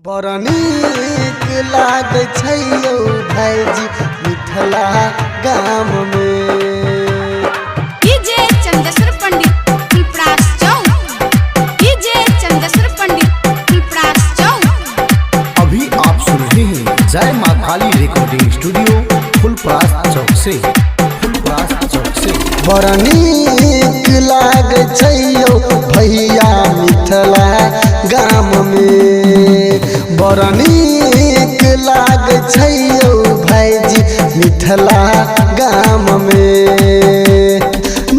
बड़ नीक लागै छै यौ भाईजी मिथिला गाम में। डीजे चंदेश्वर पंडित फुलपरास चौक, डीजे चंदेश्वर पंडित फुलपरास चौक। अभी आप सुन रहे हैं जय मां काली रिकॉर्डिंग स्टूडियो फुलपरास चौक से। बड़ नीक लागै छै यौ भैया मिथिला गाम में। बड़ नीक लागै छै यौ भाईजी मिथिला गाम में।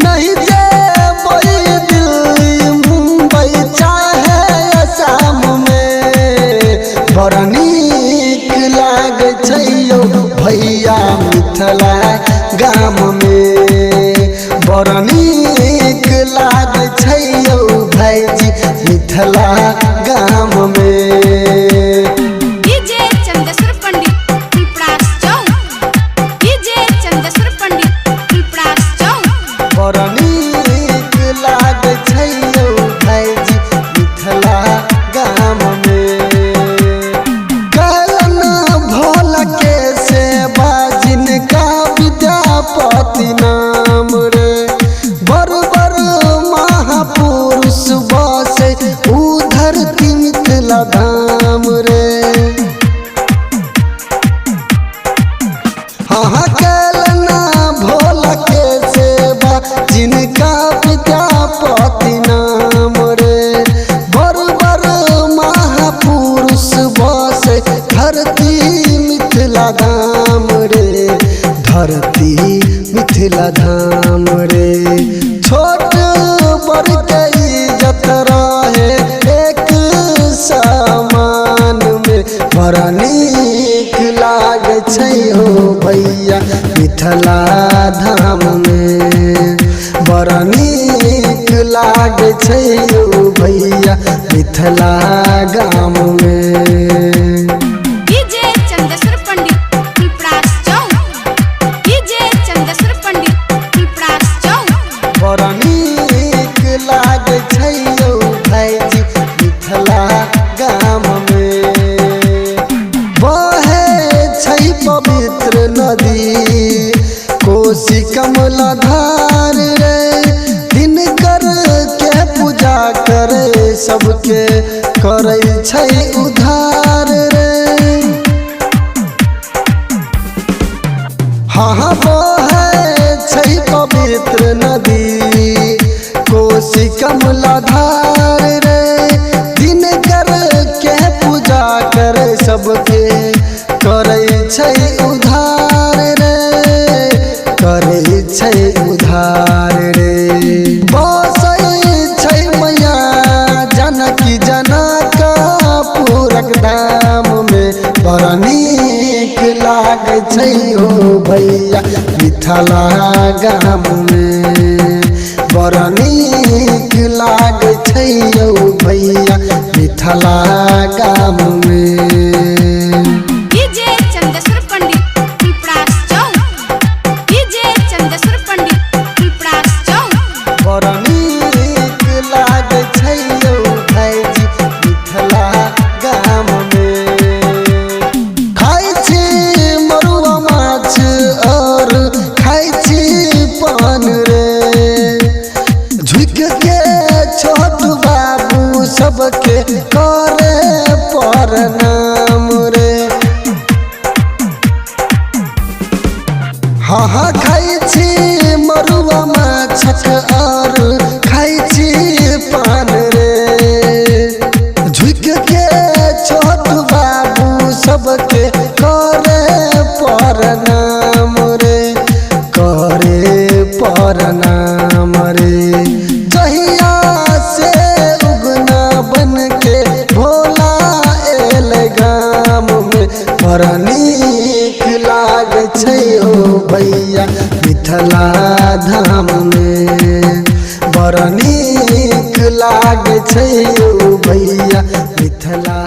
नहीं जेबै दिल्ली मुंबई चाहे असम में। बड़ नीक लागै छै यौ भैया मिथिला गाम में। बड़ नीक लागै छै यौ भाईजी मिथिला गाम में। डीजे चंदेश्वर पंडित फुलपरास चौक, डीजे चंदेश्वर पंडित फुलपरास चौक। बड़ नीक लागै छै यौ भाईजी मिथिला गाम में। कलन भोला के सेवा जिनका विद्यापति नाम रे। बड़ बड़ महापुरुष बसे उ धरती मिथिला धाम रे। हाँ कलना भोला के सेवा जिनका विद्यापति नाम रे। बड़ बड़ महापुरुष बसे धरती मिथिला धाम रे। धरती मिथिला धाम रे। छोट बड़ के इज्जत रहे एक समान में। बड़ नीक लागै छै हो भैया मिथिला धाम में। बड़ नीक लागै छै हो भैया मिथिला गाम में। डीजे चंदेश्वर पंडित फुलपरास चौक, डीजे चंदेश्वर पंडित फुलपरास चौक। बड़ नीक लागै छै यौ भाईजी मिथिला गाम में। बहे छै पवित्र नदी कोसी कमला धार रे। दिनकर के पूजा करे सबके करै छै उधार रे। हाँ बहे छै पवित्र नदी कोसी कमला धार रे। दिनकर के पूजा करे सबके करै छै उधार रे। करै छै उधार रे। बसै छै मैया जानकी जनकपुरक धाम में। बड़ नीक लागै छै हो भैया मिथिला गाम में। बड़ नीक लागै छै यौ भैया मिथिला गाम में। डीजे चंदेश्वर पंडित फुलपरास चौक, डीजे चंदेश्वर पंडित फुलपरास चौक। बड़ नीक लागै छै यौ भाईजी मिथिला गाम में। खाइ छी मरुआ माछ और खाइ छी पान रे। झुक के छोट बाबू सबके करे प्रणाम रे। हाँ खाइ छी मरुआ माछक और खाइ छी पान रे। झुक के छोट बाबू सबके करे प्रणाम रे। करे प्रणाम रे। जहिया से उगना बन के भोला एल गाम में। बड़ नीक लागै छै हो भैया मिथिला धाम में। बड़ नीक लागै छै हो भैया मिथिला